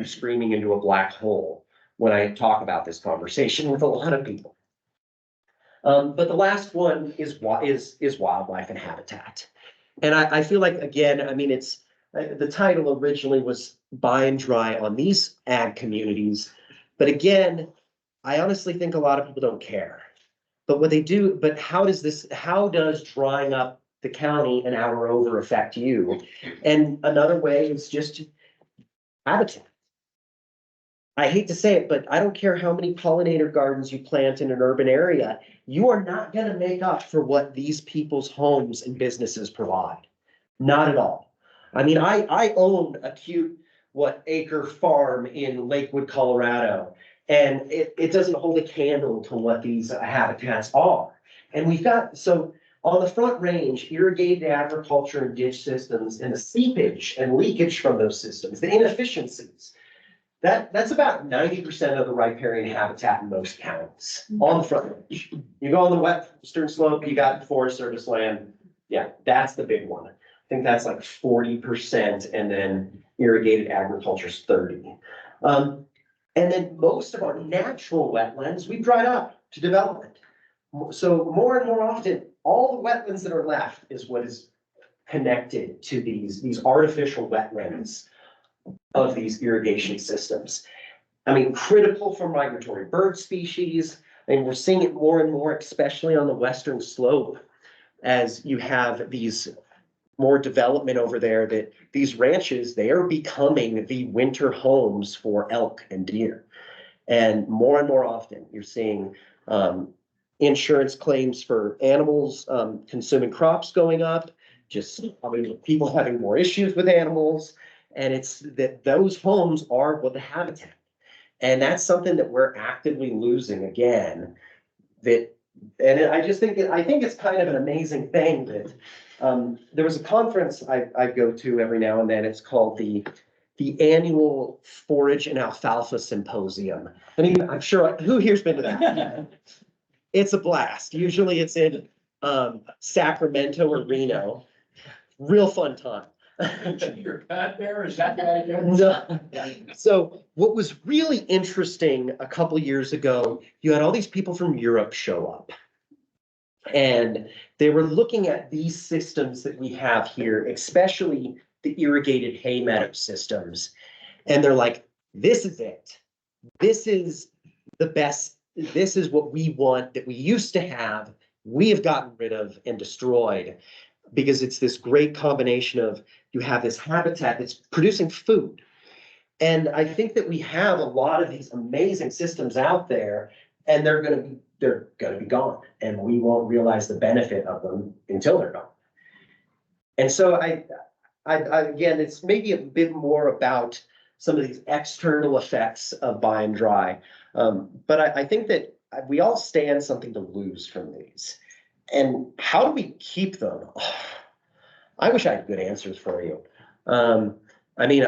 I'm screaming into a black hole when I talk about this conversation with a lot of people. But the last one is wildlife and habitat. And I feel like, again, I mean, it's the title originally was Buy and Dry on these ag communities. But again, I honestly think a lot of people don't care. But what they do, but how does drying up the county an hour over affect you? And another way is just habitat. I hate to say it, but I don't care how many pollinator gardens you plant in an urban area, you are not going to make up for what these people's homes and businesses provide. Not at all. I mean, I own a cute, acre farm in Lakewood, Colorado, and it doesn't hold a candle to what these habitats are. And we've got, so on the Front Range, irrigated agriculture and ditch systems and the seepage and leakage from those systems, the inefficiencies, that's about 90% of the riparian habitat in most counties on the Front Range. You go on the western slope, you got Forest Service land. Yeah, that's the big one. I think that's like 40%, and then irrigated agriculture is 30. And then most of our natural wetlands, we've dried up to development. So more and more often, all the wetlands that are left is what is connected to these artificial wetlands of these irrigation systems. I mean, critical for migratory bird species. And we're seeing it more and more, especially on the western slope, as you have these more development over there, that these ranches, they are becoming the winter homes for elk and deer. And more often, you're seeing insurance claims for animals consuming crops going up, just, I mean, people having more issues with animals. And it's that those homes are what the habitat. And that's something that we're actively losing again. And I think it's kind of an amazing thing that there was a conference I go to every now and then. It's called the annual Forage and Alfalfa Symposium. I mean, I'm sure, who here's been to that? It's a blast. Usually it's in Sacramento or Reno. Real fun time. Your cut there, is that right again? No. So what was really interesting a couple years ago, you had all these people from Europe show up. And they were looking at these systems that we have here, especially the irrigated hay meadow systems. And they're like, this is it. This is the best. This is what we want, that we used to have, we have gotten rid of and destroyed. Because it's this great combination of, you have this habitat that's producing food. And I think that we have a lot of these amazing systems out there, and they're gonna be gone. And we won't realize the benefit of them until they're gone. And so I again, it's maybe a bit more about some of these external effects of buy and dry. But I think that we all stand something to lose from these. And how do we keep them? I wish I had good answers for you. I mean,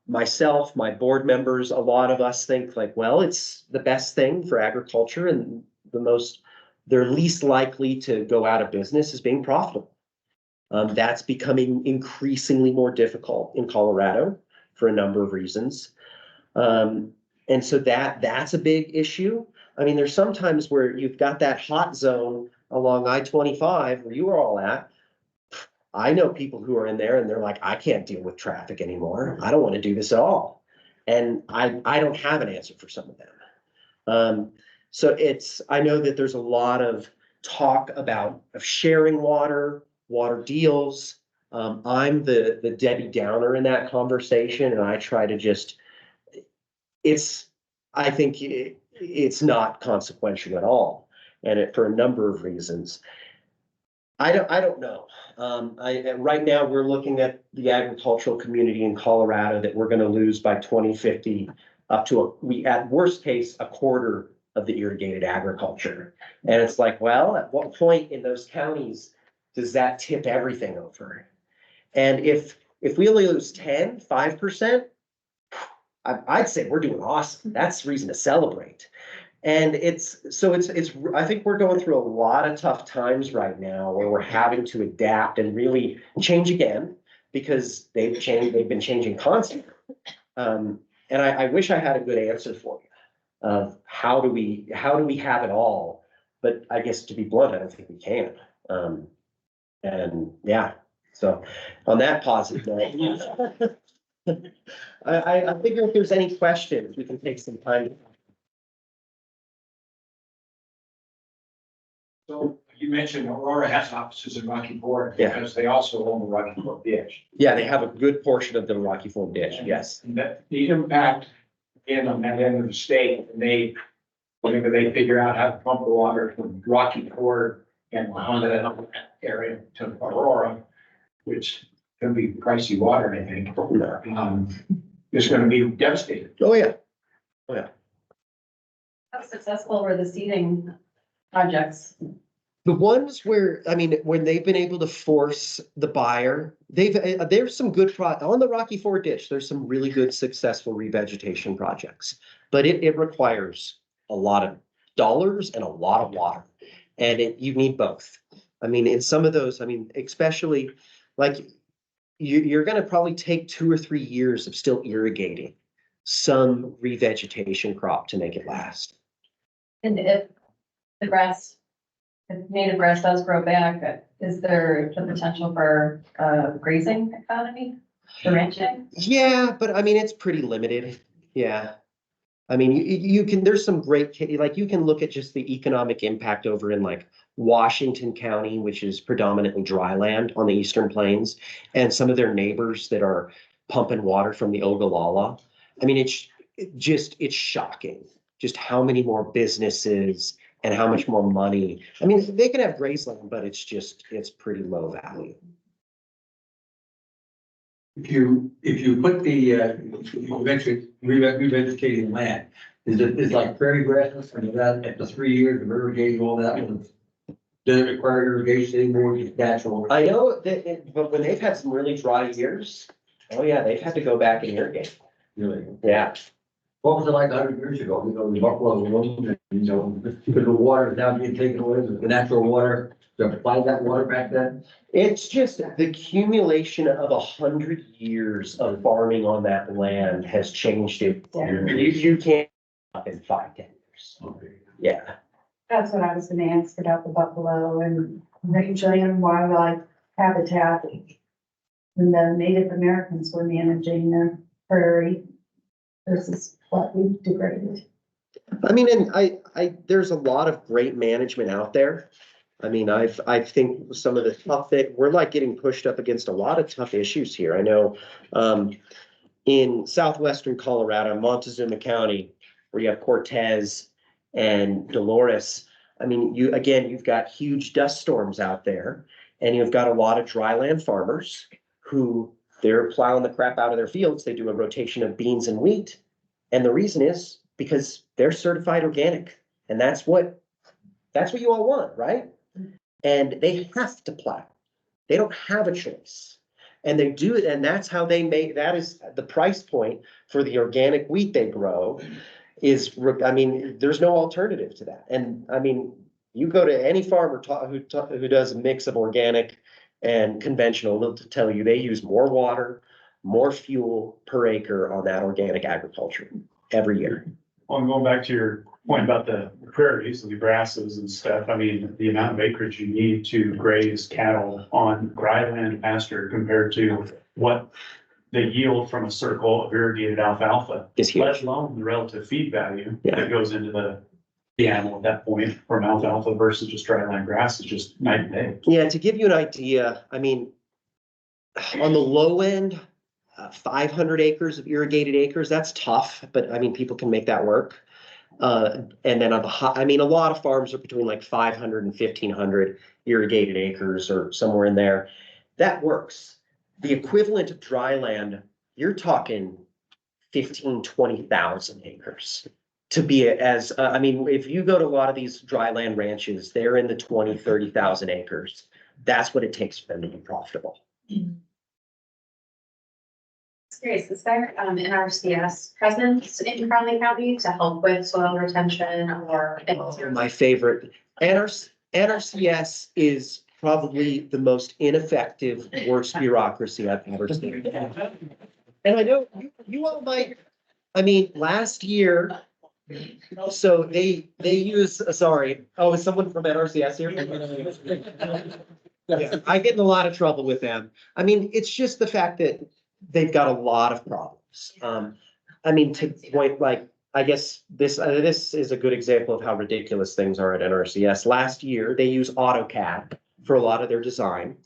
myself, my board members, a lot of us think like, well, it's the best thing for agriculture, and they're least likely to go out of business is being profitable. That's becoming increasingly more difficult in Colorado for a number of reasons. And so that's a big issue. I mean, there's sometimes where you've got that hot zone along I-25 where you are all at. I know people who are in there and they're like, I can't deal with traffic anymore. I don't want to do this at all. And I don't have an answer for some of them. So I know that there's a lot of talk about sharing water deals. I'm the Debbie Downer in that conversation, and I try to I think it's not consequential at all, and for a number of reasons. I don't know. Right now we're looking at the agricultural community in Colorado that we're going to lose by 2050 up to at worst case, a quarter of the irrigated agriculture. And it's like, well, at what point in those counties does that tip everything over? And if we only lose 5%, I'd say we're doing awesome. That's reason to celebrate. And I think we're going through a lot of tough times right now where we're having to adapt and really change again, because they've been changing constantly. And I wish I had a good answer for you of how do we have it all? But I guess to be blunt, I don't think we can. And yeah, so on that positive note, I figure if there's any questions, we can take some time. So you mentioned Aurora has offices in Rocky Ford Yeah. because they also own the Rocky Ford ditch. Yeah, they have a good portion of the Rocky Ford ditch, yes. And that the impact in on that end of the state, and whenever they figure out how to pump the water from Rocky Ford and onto that area to Aurora, which can be pricey water, I think. It's gonna be devastating. Oh, yeah. How successful were the seeding projects? The ones where, I mean, when they've been able to force the buyer, there's some good on the Rocky Ford ditch, there's some really good successful revegetation projects. But it requires a lot of dollars and a lot of water. And you need both. I mean, in some of those, I mean, especially like you're gonna probably take 2 or 3 years of still irrigating some revegetation crop to make it last. And if the grass, if native grass does grow back, is there the potential for grazing economy, for ranching? Yeah, but I mean, it's pretty limited. Yeah. I mean, you can, there's some great, like you can look at just the economic impact over in like Washington County, which is predominantly dry land on the Eastern Plains, and some of their neighbors that are pumping water from the Ogallala. I mean, it's shocking just how many more businesses and how much more money. I mean, they can have grazeland, but it's pretty low value. If you put the revegetating land, is like prairie grass and that after 3 years of irrigating all that, does it require irrigation anymore? Just natural? I know that, but when they've had some really dry years, oh yeah, they've had to go back and irrigate. Really? Yeah. What was it like 100 years ago? The buffalo roam, because the water is now being taken away, the natural water, to apply that water back then? It's just the accumulation of 100 years of farming on that land has changed it. You can't up in 5, 10 years. Okay. Yeah. That's what I was gonna ask about the buffalo and rangeland wildlife habitat. And the Native Americans were managing the prairie versus what we degraded. I mean, and there's a lot of great management out there. I mean, I think some of the tough that we're like getting pushed up against a lot of tough issues here. I know, in southwestern Colorado, Montezuma County, where you have Cortez and Dolores. I mean, you've got huge dust storms out there, and you've got a lot of dryland farmers who they're plowing the crap out of their fields. They do a rotation of beans and wheat. And the reason is because they're certified organic. And that's what you all want, right? And they have to plow. They don't have a choice. And they do it, and that's how they make, that is the price point for the organic wheat they grow is, I mean, there's no alternative to that. And I mean, you go to any farmer who does a mix of organic and conventional, they'll tell you they use more water, more fuel per acre on that organic agriculture every year. Well, going back to your point about the prairies and the grasses and stuff, I mean, the amount of acreage you need to graze cattle on dry land pasture compared to what they yield from a circle of irrigated alfalfa, Is huge. let alone the relative feed value Yeah. that goes into the animal at that point from alfalfa versus just dry land grass is just night and day. Yeah, to give you an idea, I mean, on the low end, 500 acres of irrigated acres, that's tough, but I mean, people can make that work. And then on the high, I mean, a lot of farms are between like 500 and 1,500 irrigated acres or somewhere in there. That works. The equivalent of dry land, you're talking 15, 20,000 acres to be as, I mean, if you go to a lot of these dry land ranches, they're in the 20, 30,000 acres. That's what it takes for them to be profitable. Curious, is there an NRCS presence in Crowley County to help with soil retention or? My favorite, NRCS is probably the most ineffective, worst bureaucracy I've ever seen. And I know you all might, I mean, last year, so they use, sorry, oh, is someone from NRCS here? Yeah, I get in a lot of trouble with them. I mean, it's just the fact that they've got a lot of problems. I mean, to point like, I guess this is a good example of how ridiculous things are at NRCS. Last year, they use AutoCAD for a lot of their design.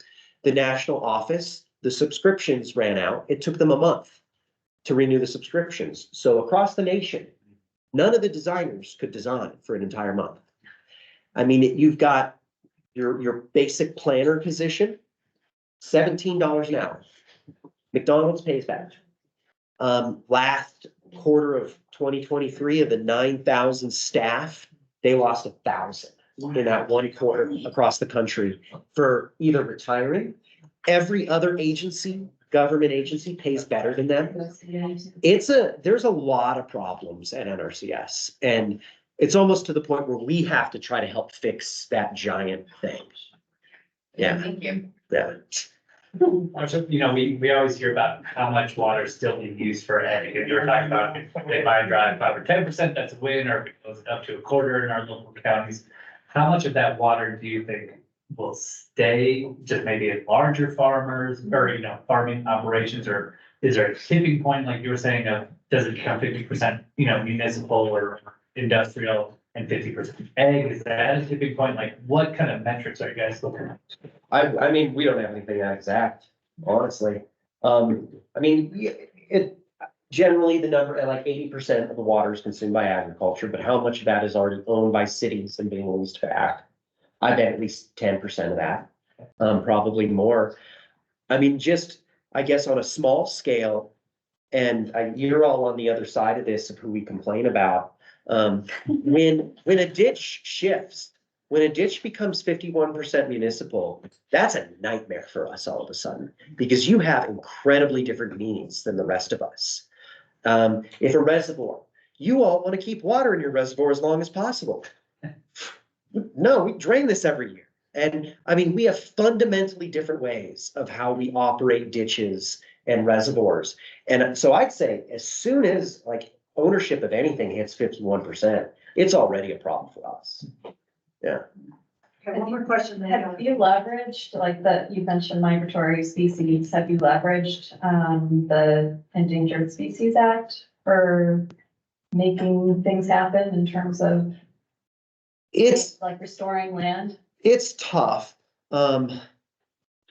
The national office, the subscriptions ran out. It took them a month to renew the subscriptions. So across the nation, none of the designers could design for an entire month. I mean, you've got your basic planner position, $17 an hour. McDonald's pays that. Last quarter of 2023, of the 9,000 staff, they lost 1,000 in that one quarter across the country for either retiring. Every other agency, government agency, pays better than them. There's a lot of problems at NRCS, and it's almost to the point where we have to try to help fix that giant thing. Yeah. Thank you. Yeah. You know, we always hear about how much water is still being used for ag, and you were talking about if they buy and drive 5 or 10%, that's a win, or if it goes up to a quarter in our local counties. How much of that water do you think will stay just maybe at larger farmers or, you know, farming operations, or is there a tipping point, like you were saying, of does it become 50%, you know, municipal or industrial and 50% ag? Is that a tipping point? Like, what kind of metrics are you guys looking at? I mean, we don't have anything that exact, honestly. I mean, it, generally the number, like 80% of the water is consumed by agriculture, but how much of that is already owned by cities and being used for ag? I bet at least 10% of that, probably more. I mean, just, I guess on a small scale, and you're all on the other side of this of who we complain about. When a ditch shifts, when a ditch becomes 51% municipal, that's a nightmare for us all of a sudden, because you have incredibly different needs than the rest of us. If a reservoir, you all want to keep water in your reservoir as long as possible. No, we drain this every year. And I mean, we have fundamentally different ways of how we operate ditches and reservoirs. And so I'd say as soon as like ownership of anything hits 51%, it's already a problem for us. Yeah. Okay, one more question. then. Have you leveraged, like you mentioned migratory species, have you leveraged, the Endangered Species Act for making things happen in terms of It's like restoring land? It's tough. It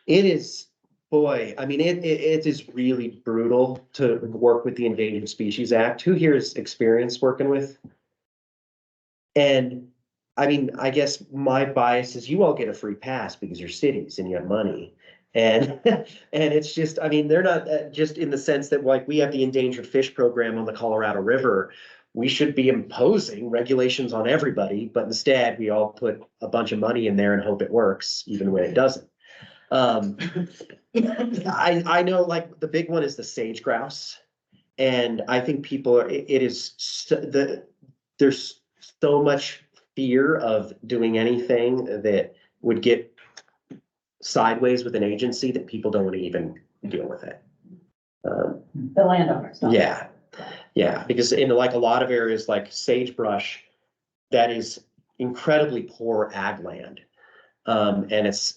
is, boy, I mean, it is really brutal to work with the Endangered Species Act. Who here is experienced working with? And I mean, I guess my bias is you all get a free pass because you're cities and you have money. And, and it's just, I mean, they're not just in the sense that like we have the endangered fish program on the Colorado River. We should be imposing regulations on everybody, but instead we all put a bunch of money in there and hope it works, even when it doesn't. I know like the big one is the sage grouse. And I think people are, there's so much fear of doing anything that would get sideways with an agency that people don't want to even deal with it. The landowners. don't. Yeah. Yeah, because in like a lot of areas like sagebrush, that is incredibly poor ag land. And it's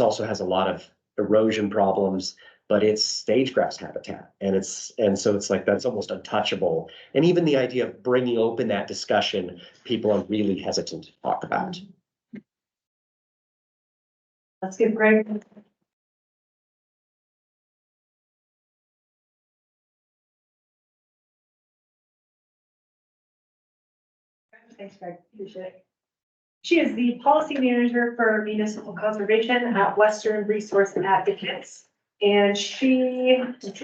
also has a lot of erosion problems, but it's sage grouse habitat. And so it's like, that's almost untouchable. And even the idea of bringing open that discussion, people are really hesitant to talk about. Let's give Greg. Thanks, Greg. Appreciate it. She is the policy manager for municipal conservation at Western Resource Advocates. And she advances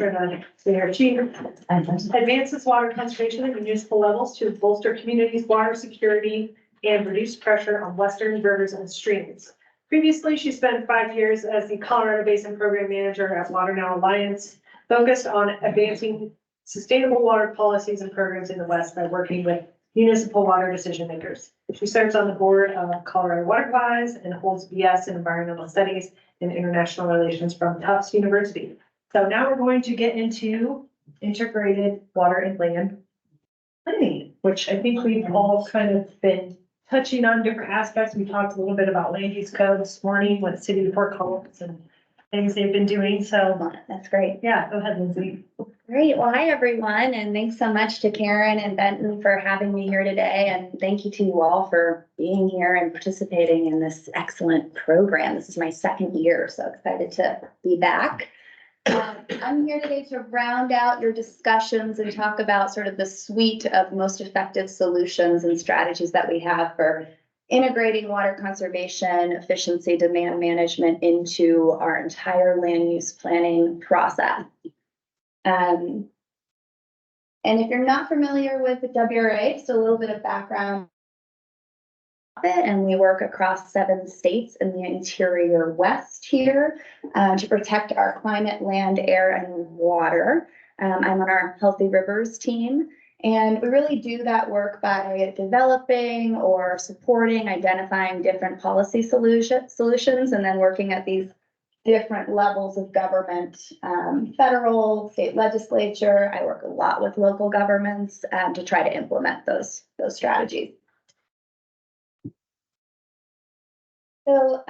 water conservation at municipal levels to bolster communities' water security and reduce pressure on western rivers and streams. Previously, she spent 5 years as the Colorado Basin Program Manager at Water Now Alliance, focused on advancing sustainable water policies and programs in the West by working with municipal water decision makers. She serves on the board of Colorado Water Wise and holds BS in environmental studies and international relations from Tufts University. So now we're going to get into integrated water and land planning, which I think we've all kind of been touching on different aspects. We talked a little bit about land use code this morning with City of Fort Collins and things they've been doing. So That's great. yeah, go ahead, Lindsay. Great. Well, hi, everyone, and thanks so much to Karen and Benton for having me here today. And thank you to you all for being here and participating in this excellent program. This is my second year, so excited to be back. I'm here today to round out your discussions and talk about sort of the suite of most effective solutions and strategies that we have for integrating water conservation, efficiency, demand management into our entire land use planning process. And if you're not familiar with the WRA, just a little bit of background. And we work across 7 states in the interior west here to protect our climate, land, air, and water. I'm on our Healthy Rivers team, and we really do that work by developing or supporting, identifying different policy solutions, and then working at these different levels of government, federal, state legislature. I work a lot with local governments to try to implement those strategies. So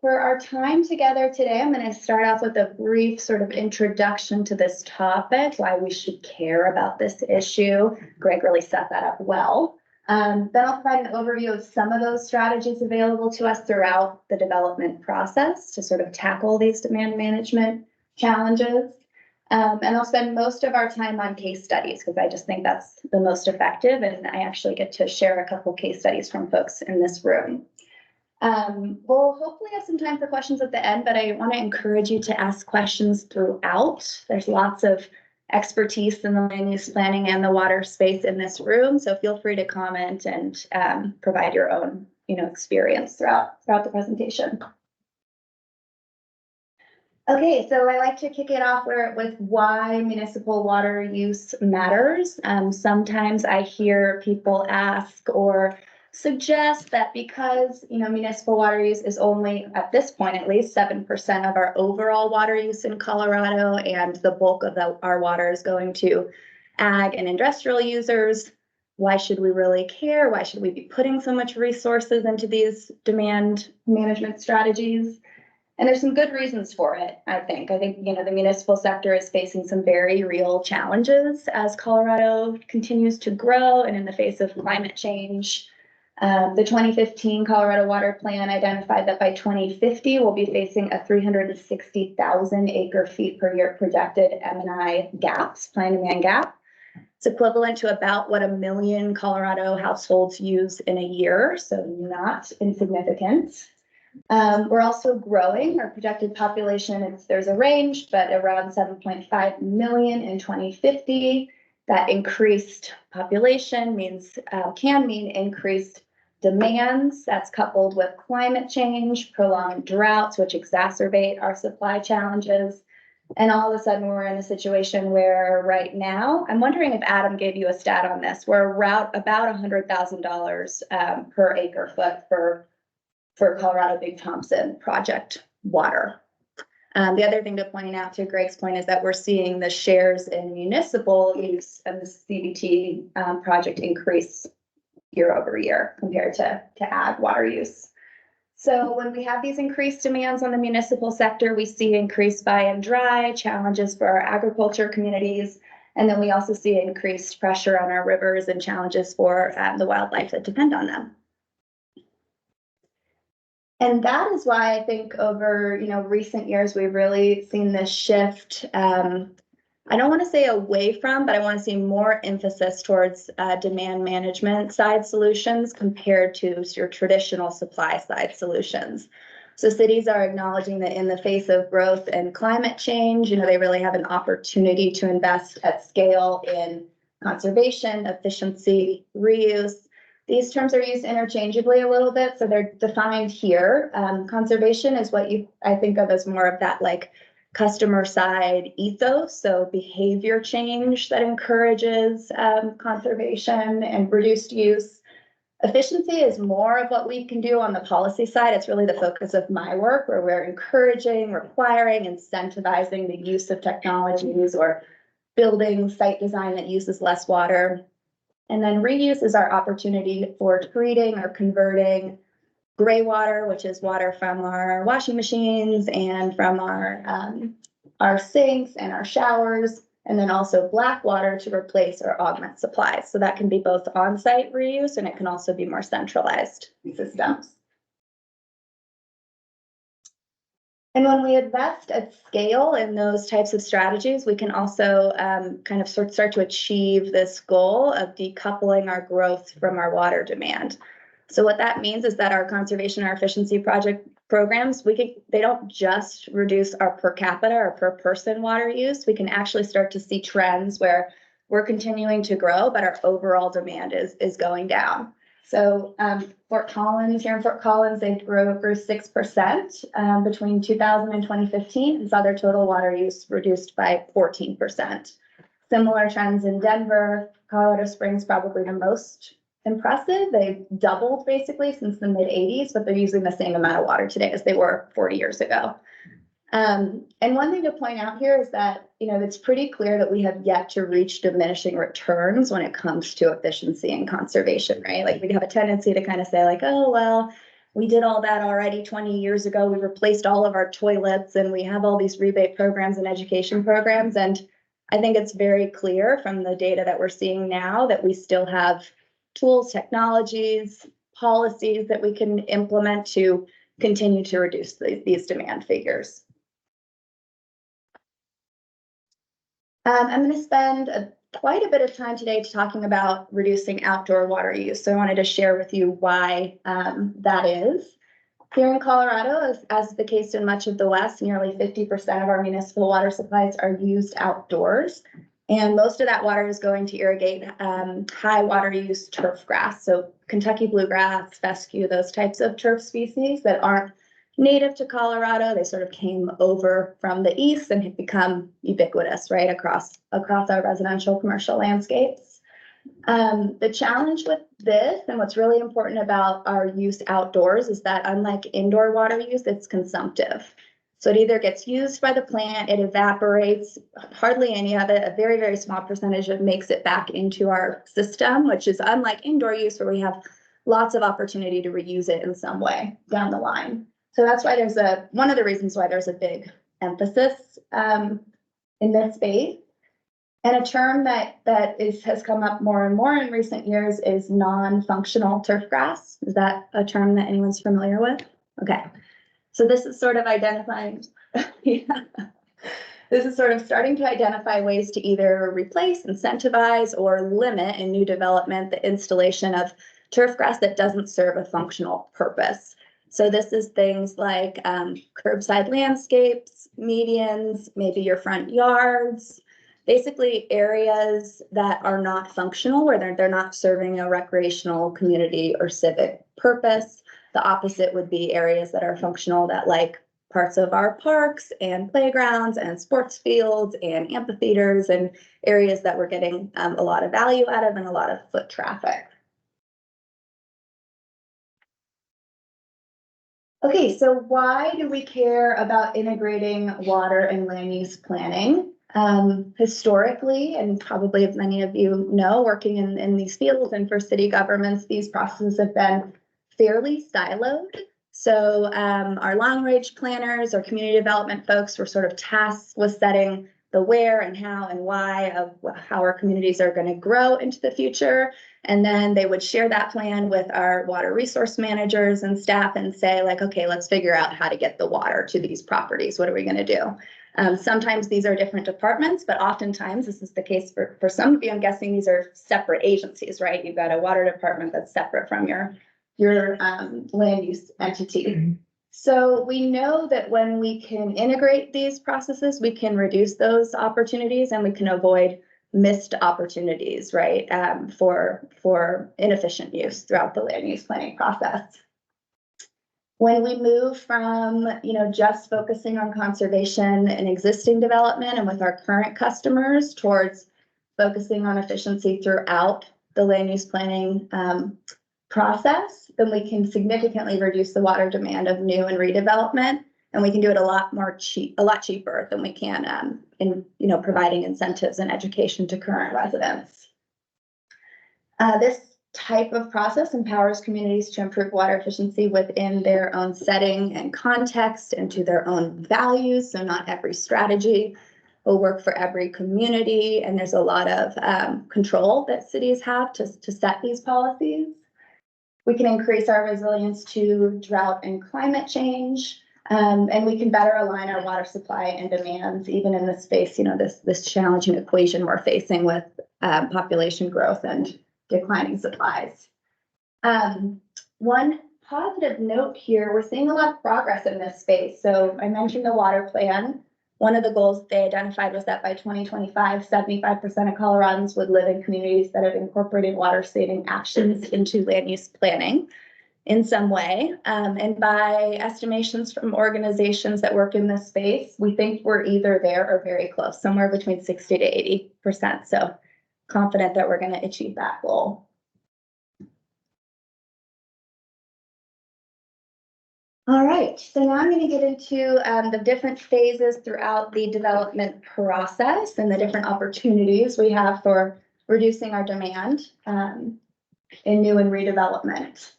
for our time together today, I'm going to start off with a brief sort of introduction to this topic, why we should care about this issue. Greg really set that up well. Then I'll provide an overview of some of those strategies available to us throughout the development process to sort of tackle these demand management challenges. And I'll spend most of our time on case studies because I just think that's the most effective. And I actually get to share a couple case studies from folks in this room. We'll hopefully have some time for questions at the end, but I want to encourage you to ask questions throughout. There's lots of expertise in the land use planning and the water space in this room, so feel free to comment and provide your own, experience throughout the presentation. Okay, so I like to kick it off with why municipal water use matters. Sometimes I hear people ask or suggest that because municipal water use is only at this point at least 7% of our overall water use in Colorado, and the bulk of our water is going to ag and industrial users, why should we really care? Why should we be putting so much resources into these demand management strategies? And there's some good reasons for it, I think. The municipal sector is facing some very real challenges as Colorado continues to grow and in the face of climate change. The 2015 Colorado Water Plan identified that by 2050, we'll be facing a 360,000 acre feet per year projected M&I gap, supply and demand gap. It's equivalent to about what 1 million Colorado households use in a year, so not insignificant. We're also growing. Our projected population, there's a range, but around 7.5 million in 2050. That increased population can mean increased demands. That's coupled with climate change, prolonged droughts, which exacerbate our supply challenges. And all of a sudden, we're in a situation where right now, I'm wondering if Adam gave you a stat on this, we're about $100,000 per acre foot for Colorado Big Thompson project water. The other thing to point out to Greg's point is that we're seeing the shares in municipal use of the CBT project increase year over year compared to ag water use. So when we have these increased demands on the municipal sector, we see increased buy and dry, challenges for our agriculture communities, and then we also see increased pressure on our rivers and challenges for the wildlife that depend on them. And that is why I think over recent years we've really seen this shift. I don't want to say away from, but I want to see more emphasis towards demand management side solutions compared to your traditional supply side solutions. So cities are acknowledging that in the face of growth and climate change, they really have an opportunity to invest at scale in conservation, efficiency, reuse. These terms are used interchangeably a little bit, so they're defined here. Conservation is what I think of as more of that customer side ethos, so behavior change that encourages conservation and reduced use. Efficiency is more of what we can do on the policy side. It's really the focus of my work, where we're encouraging, requiring, incentivizing the use of technologies or building site design that uses less water. And then reuse is our opportunity for treating or converting gray water, which is water from our washing machines and from our sinks and our showers, and then also black water to replace or augment supplies. So that can be both on-site reuse and it can also be more centralized systems. And when we invest at scale in those types of strategies, we can also kind of start to achieve this goal of decoupling our growth from our water demand. So what that means is that our conservation or efficiency programs, they don't just reduce our per capita or per person water use. We can actually start to see trends where we're continuing to grow, but our overall demand is going down. So Fort Collins, here in Fort Collins, they grew 6% between 2000 and 2015 and saw their total water use reduced by 14%. Similar trends in Denver, Colorado Springs, probably the most impressive. They've doubled basically since the mid 80s, but they're using the same amount of water today as they were 40 years ago. And one thing to point out here is that, it's pretty clear that we have yet to reach diminishing returns when it comes to efficiency and conservation, right? Like we have a tendency to kind of say like, oh, well, we did all that already 20 years ago. We replaced all of our toilets and we have all these rebate programs and education programs. And I think it's very clear from the data that we're seeing now that we still have tools, technologies, policies that we can implement to continue to reduce these demand figures. I'm going to spend quite a bit of time today talking about reducing outdoor water use. So I wanted to share with you why that is. Here in Colorado, as the case in much of the West, nearly 50% of our municipal water supplies are used outdoors. And most of that water is going to irrigate high water use turf grass. So Kentucky bluegrass, fescue, those types of turf species that aren't native to Colorado. They sort of came over from the east and have become ubiquitous, right, across our residential commercial landscapes. The challenge with this and what's really important about our use outdoors is that unlike indoor water use, it's consumptive. So it either gets used by the plant, it evaporates, hardly any of it, a very, very small percentage of it makes it back into our system, which is unlike indoor use where we have lots of opportunity to reuse it in some way down the line. So that's why one of the reasons why there's a big emphasis in this space. And a term that has come up more and more in recent years is non-functional turf grass. Is that a term that anyone's familiar with? Okay. So this is sort of identifying, this is sort of starting to identify ways to either replace, incentivize, or limit in new development the installation of turf grass that doesn't serve a functional purpose. So this is things like curbside landscapes, medians, maybe your front yards, basically areas that are not functional, where they're not serving a recreational, community, or civic purpose. The opposite would be areas that are functional, that like parts of our parks and playgrounds and sports fields and amphitheaters and areas that we're getting a lot of value out of and a lot of foot traffic. Okay, so why do we care about integrating water and land use planning? Historically, and probably many of you know, working in these fields and for city governments, these processes have been fairly siloed. So our long-range planners or community development folks were sort of tasked with setting the where and how and why of how our communities are going to grow into the future. And then they would share that plan with our water resource managers and staff and say like, okay, let's figure out how to get the water to these properties. What are we going to do? Sometimes these are different departments, but oftentimes this is the case for some of you. I'm guessing these are separate agencies, right? You've got a water department that's separate from your land use entity. So we know that when we can integrate these processes, we can reduce those opportunities and we can avoid missed opportunities, right, for inefficient use throughout the land use planning process. When we move from, just focusing on conservation and existing development and with our current customers towards focusing on efficiency throughout the land use planning process, then we can significantly reduce the water demand of new and redevelopment And we can do it a lot cheaper than we can in, providing incentives and education to current residents. This type of process empowers communities to improve water efficiency within their own setting and context and to their own values. So not every strategy will work for every community. And there's a lot of control that cities have to set these policies. We can increase our resilience to drought and climate change. And we can better align our water supply and demands, even in this space, this challenging equation we're facing with population growth and declining supplies. One positive note here, we're seeing a lot of progress in this space. So I mentioned the water plan. One of the goals they identified was that by 2025, 75% of Coloradans would live in communities that have incorporated water saving actions into land use planning in some way. And by estimations from organizations that work in this space, we think we're either there or very close, somewhere between 60 to 80%. So confident that we're going to achieve that goal. All right, so now I'm going to get into the different phases throughout the development process and the different opportunities we have for reducing our demand in new and redevelopment.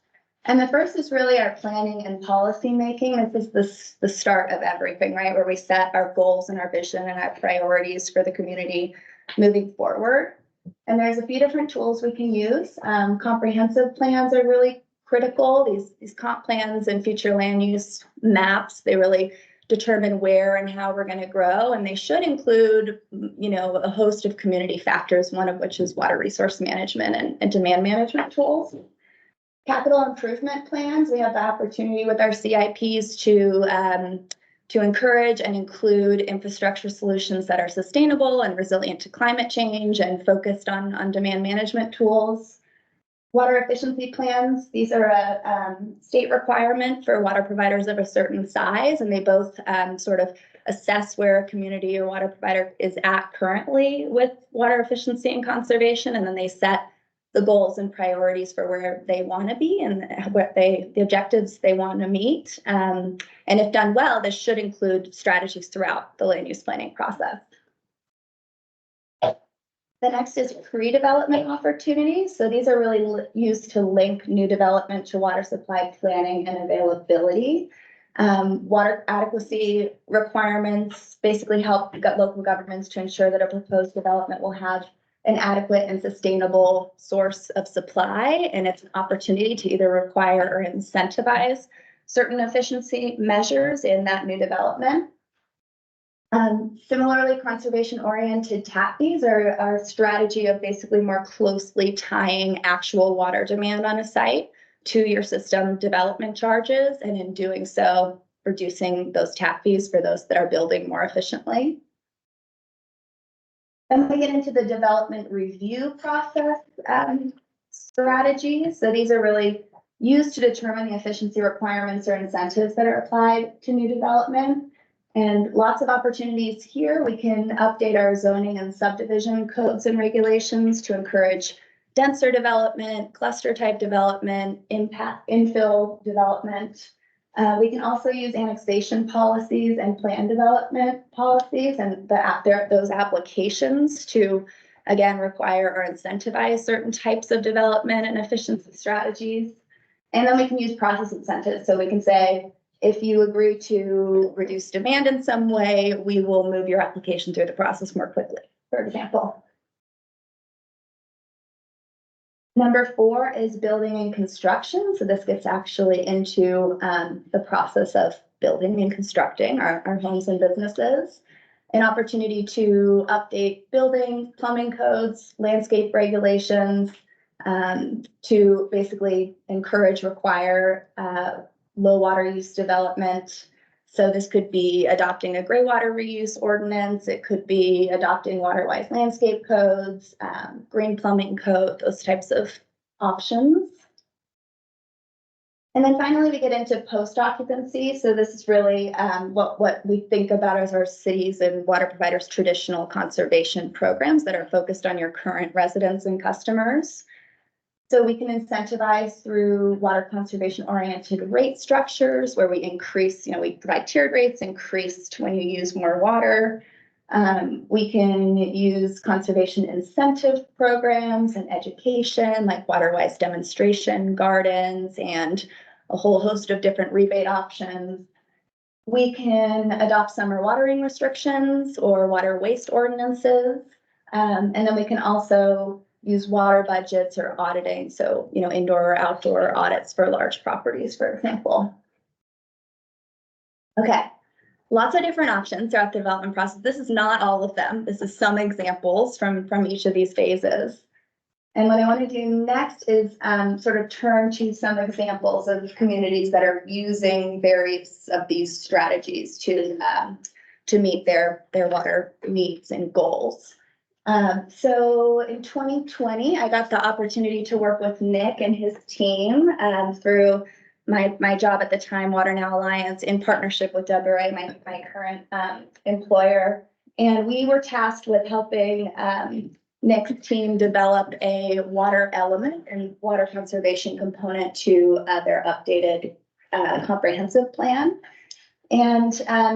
And the first is really our planning and policy making. This is the start of everything, right? Where we set our goals and our vision and our priorities for the community moving forward. And there's a few different tools we can use. Comprehensive plans are really critical. These comp plans and future land use maps, they really determine where and how we're going to grow. And they should include, a host of community factors, one of which is water resource management and demand management tools. Capital improvement plans, we have the opportunity with our CIPs to encourage and include infrastructure solutions that are sustainable and resilient to climate change and focused on demand management tools. Water efficiency plans, these are a state requirement for water providers of a certain size, and they both sort of assess where a community or water provider is at currently with water efficiency and conservation, and then they set the goals and priorities for where they want to be and the objectives they want to meet. And if done well, this should include strategies throughout the land use planning process. The next is pre-development opportunities. So these are really used to link new development to water supply planning and availability. Water adequacy requirements basically help local governments to ensure that a proposed development will have an adequate and sustainable source of supply. And it's an opportunity to either require or incentivize certain efficiency measures in that new development. Similarly, conservation-oriented tap fees are our strategy of basically more closely tying actual water demand on a site to your system development charges, and in doing so, reducing those tap fees for those that are building more efficiently. Then we get into the development review process strategies. So these are really used to determine the efficiency requirements or incentives that are applied to new development. And lots of opportunities here. We can update our zoning and subdivision codes and regulations to encourage denser development, cluster type development, infill development. We can also use annexation policies and plan development policies and those applications to, again, require or incentivize certain types of development and efficiency strategies. And then we can use process incentives. So we can say, if you agree to reduce demand in some way, we will move your application through the process more quickly, for example. Number 4 is building and construction. So this gets actually into the process of building and constructing our homes and businesses. An opportunity to update building, plumbing codes, landscape regulations, to basically encourage, require low water use development. So this could be adopting a gray water reuse ordinance. It could be adopting water-wise landscape codes, green plumbing code, those types of options. And then finally, we get into post-occupancy. So this is really what we think about as our cities and water providers' traditional conservation programs that are focused on your current residents and customers. So we can incentivize through water conservation oriented rate structures where we increase, we provide tiered rates, increased when you use more water. We can use conservation incentive programs and education like water-wise demonstration gardens and a whole host of different rebate options. We can adopt summer watering restrictions or water waste ordinances. And then we can also use water budgets or auditing. So, indoor or outdoor audits for large properties, for example. Okay. Lots of different options throughout the development process. This is not all of them. This is some examples from each of these phases. And what I want to do next is sort of turn to some examples of communities that are using various of these strategies to meet their water needs and goals. So in 2020, I got the opportunity to work with Nick and his team through my job at the time, Water Now Alliance, in partnership with WRA, my current employer. And we were tasked with helping Nick's team develop a water element and water conservation component to their updated comprehensive plan. And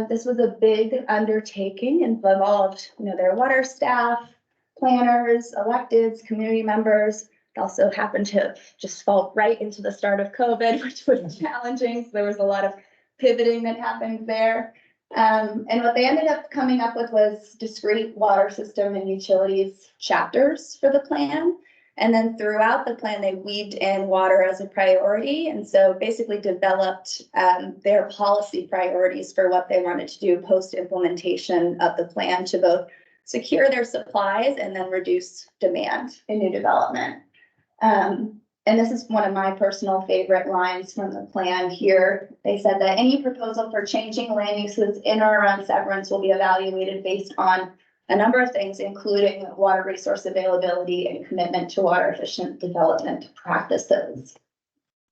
this was a big undertaking, involved, their water staff, planners, electeds, community members. It also happened to just fall right into the start of COVID, which was challenging. So there was a lot of pivoting that happened there. And what they ended up coming up with was discrete water system and utilities chapters for the plan. And then throughout the plan, they weaved in water as a priority. And so basically developed their policy priorities for what they wanted to do post implementation of the plan to both secure their supplies and then reduce demand in new development. And this is one of my personal favorite lines from the plan here. They said that any proposal for changing land uses in or around Severance will be evaluated based on a number of things, including water resource availability and commitment to water efficient development practices.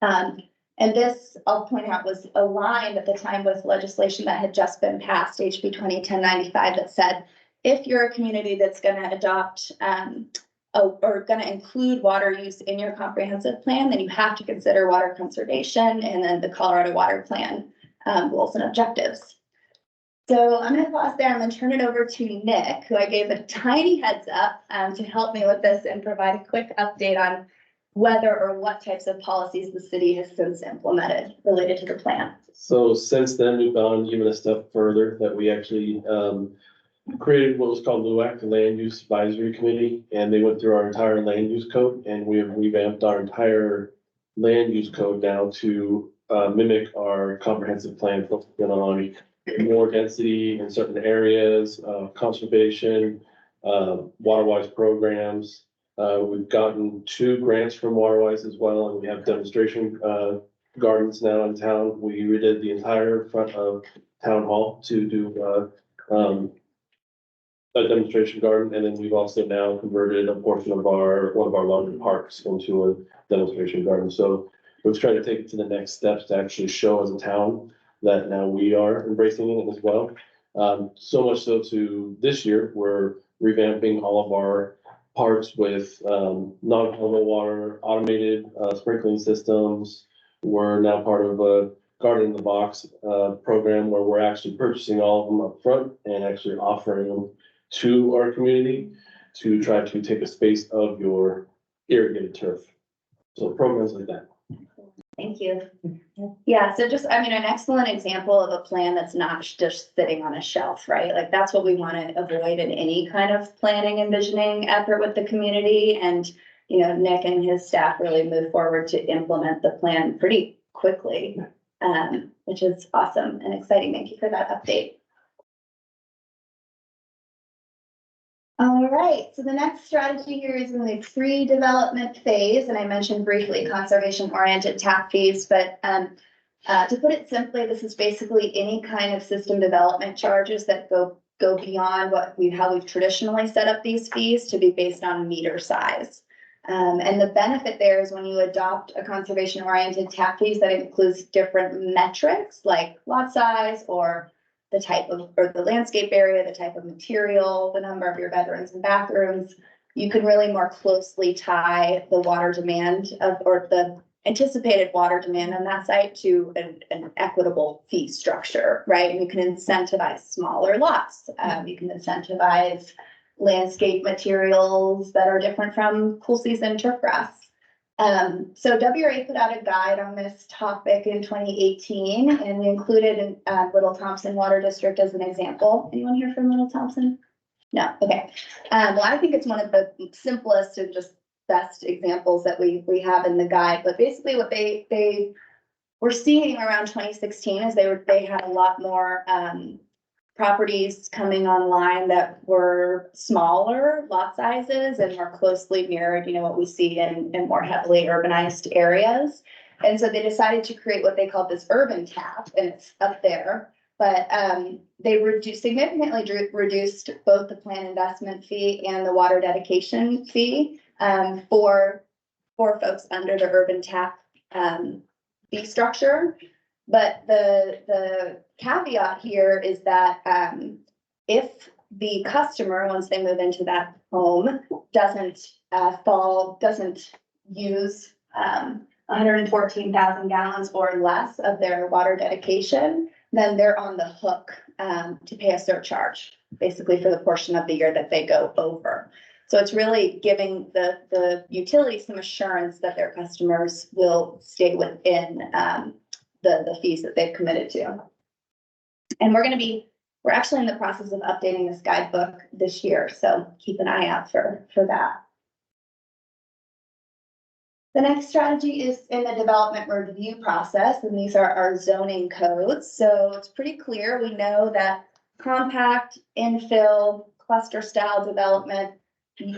And this, I'll point out, was aligned at the time with legislation that had just been passed, HB 2010-95, that said, if you're a community that's going to adopt or going to include water use in your comprehensive plan, then you have to consider water conservation and then the Colorado Water Plan goals and objectives. So I'm going to pause there. I'm going to turn it over to Nick, who I gave a tiny heads up to help me with this and provide a quick update on whether or what types of policies the city has since implemented related to the plan. So since then, we've gone even a step further that we actually created what was called LUAC, the Land Use Advisory Committee, and they went through our entire land use code, and we have revamped our entire land use code now to mimic our comprehensive plan, focusing on more density in certain areas, conservation, water-wise programs. We've gotten 2 grants from Waterwise as well, and we have demonstration gardens now in town. We redid the entire front of town hall to do a demonstration garden, and then we've also now converted a portion of one of our larger parks into a demonstration garden. So we've tried to take it to the next steps to actually show as a town that now we are embracing it as well. So much so to this year, we're revamping all of our parks with non-potable water, automated sprinkling systems. We're now part of a Garden in the Box program where we're actually purchasing all of them up front and actually offering them to our community to try to take a space of your irrigated turf. So programs like that. Thank you. Yeah, so just, an excellent example of a plan that's not just sitting on a shelf, right? Like that's what we want to avoid in any kind of planning and visioning effort with the community. And, Nick and his staff really moved forward to implement the plan pretty quickly, which is awesome and exciting. Thank you for that update. All right, so the next strategy here is in the pre-development phase, and I mentioned briefly conservation-oriented tap fees, but to put it simply, this is basically any kind of system development charges that go beyond how we've traditionally set up these fees to be based on meter size. And the benefit there is when you adopt a conservation-oriented tap fees that includes different metrics like lot size or the type of, or the landscape area, the type of material, the number of your bedrooms and bathrooms. you can really more closely tie the water demand or the anticipated water demand on that site to an equitable fee structure, right? And you can incentivize smaller lots. You can incentivize landscape materials that are different from cool season turfgrass. So WRA put out a guide on this topic in 2018, and we included Little Thompson Water District as an example. Anyone here from Little Thompson? No, okay. Well, I think it's one of the simplest and just best examples that we have in the guide. But basically what they were seeing around 2016 is they had a lot more properties coming online that were smaller lot sizes and more closely mirrored, what we see in more heavily urbanized areas. And so they decided to create what they called this urban tap, and it's up there. But they significantly reduced both the plan investment fee and the water dedication fee for folks under the urban tap fee structure. But the caveat here is that if the customer, once they move into that home, doesn't use 114,000 gallons or less of their water dedication, then they're on the hook to pay a surcharge, basically for the portion of the year that they go over. So it's really giving the utility some assurance that their customers will stay within the fees that they've committed to. And we're actually in the process of updating this guidebook this year, so keep an eye out for that. The next strategy is in the development review process, and these are our zoning codes. So it's pretty clear. We know that compact, infill, cluster style development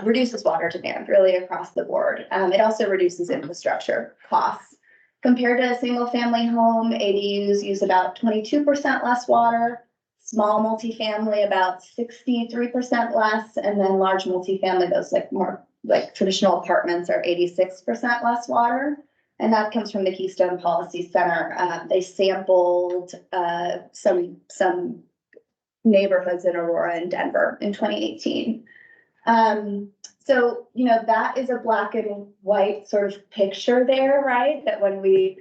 reduces water demand really across the board. It also reduces infrastructure costs. Compared to a single family home, ADUs use about 22% less water, small multifamily about 63% less, and then large multifamily, those more like traditional apartments, are 86% less water. And that comes from the Keystone Policy Center. They sampled some neighborhoods in Aurora and Denver in 2018. So, that is a black and white sort of picture there, right? That when we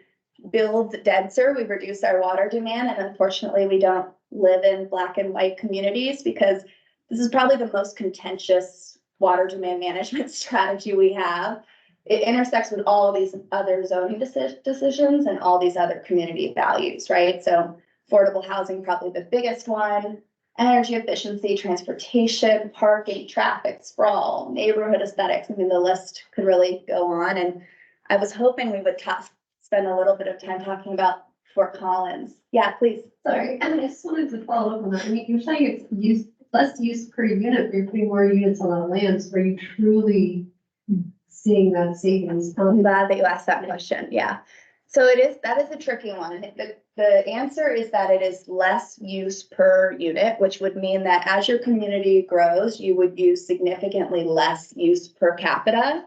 build denser, we reduce our water demand. And unfortunately, we don't live in black and white communities, because this is probably the most contentious water demand management strategy we have. It intersects with all of these other zoning decisions and all these other community values, right? So affordable housing, probably the biggest one. Energy efficiency, transportation, parking, traffic, sprawl, neighborhood aesthetics. I mean, the list could really go on. And I was hoping we would spend a little bit of time talking about Fort Collins. Yeah, please. Sorry, and I just wanted to follow up on that. I mean, you're saying it's less use per unit, but you're putting more units on the land. So are you truly seeing that savings? I'm glad that you asked that question. Yeah. So that is a tricky one. The answer is that it is less use per unit, which would mean that as your community grows, you would use significantly less use per capita.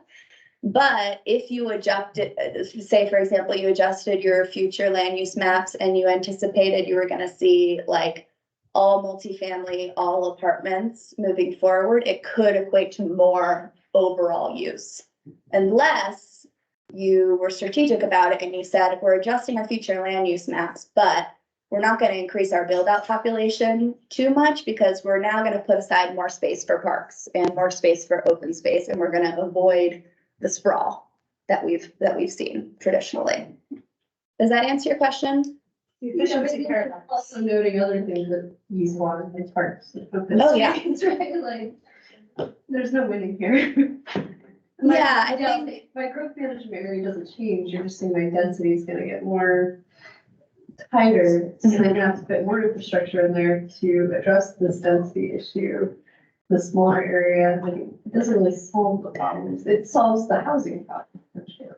But if you adjust it, say, for example, you adjusted your future land use maps and you anticipated you were going to see like all multifamily, all apartments moving forward, it could equate to more overall use, unless you were strategic about it and you said, we're adjusting our future land use maps, but we're not going to increase our build out population too much, because we're now going to put aside more space for parks and more space for open space, and we're going to avoid the sprawl that we've seen traditionally. Does that answer your question? Also noting other things that use water in parks. Oh, yeah. Right? Like, there's no winning here. Yeah, I think my growth management area doesn't change. You're just saying my density is going to get more tighter. So I'm going to have to put more infrastructure in there to address this density issue. The smaller area, like, it doesn't really solve the problems. It solves the housing problem.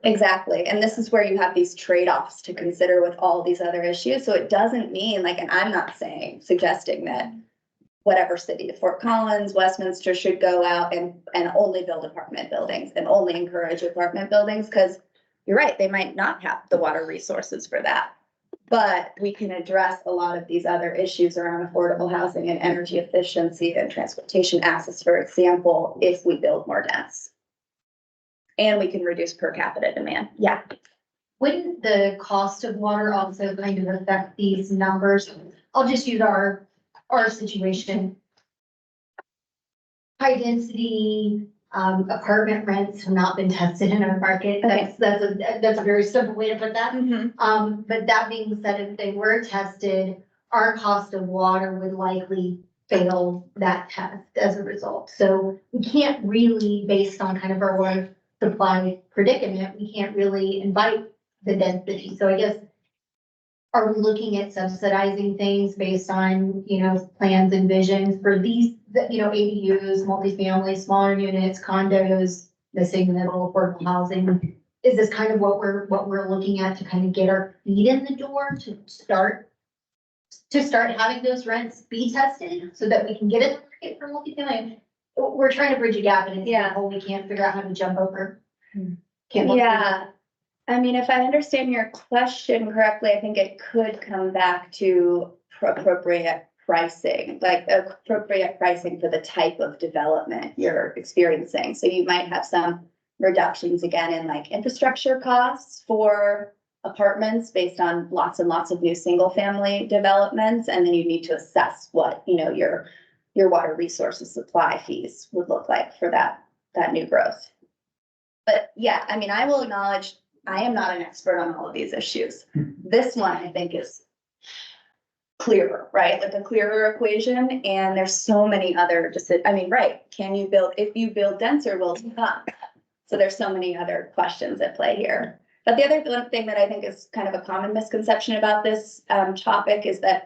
exactly. And this is where you have these trade-offs to consider with all these other issues. So it doesn't mean and I'm not suggesting that whatever city, Fort Collins, Westminster, should go out and only build apartment buildings and only encourage apartment buildings, because you're right, they might not have the water resources for that. But we can address a lot of these other issues around affordable housing and energy efficiency and transportation access, for example, if we build more dense. And we can reduce per capita demand. Yeah. Wouldn't the cost of water also kind of affect these numbers? I'll just use our situation. High density, apartment rents have not been tested in our market. That's a very simple way to put that. But that being said, if they were tested, our cost of water would likely fail that test as a result. So we can't really, based on kind of our water supply predicament, we can't really invite the density. So I guess, are we looking at subsidizing things based on, plans and visions for these, ADUs, multifamily, smaller units, condos, missing middle, affordable housing? Is this kind of what we're looking at to kind of get our feet in the door to start having those rents be tested so that we can get it for multifamily? We're trying to bridge a gap and it's we can't figure out how to jump over. Yeah. I mean, if I understand your question correctly, I think it could come back to appropriate pricing, like appropriate pricing for the type of development you're experiencing. So you might have some reductions again in like infrastructure costs for apartments based on lots and lots of new single family developments. And then you need to assess what, your water resources supply fees would look like for that new growth. But yeah, I mean, I will acknowledge I am not an expert on all of these issues. This one I think is clearer, right? Like a clearer equation. And there's so many other, can you build, if you build denser, will it come? So there's so many other questions at play here. But the other thing that I think is kind of a common misconception about this topic is that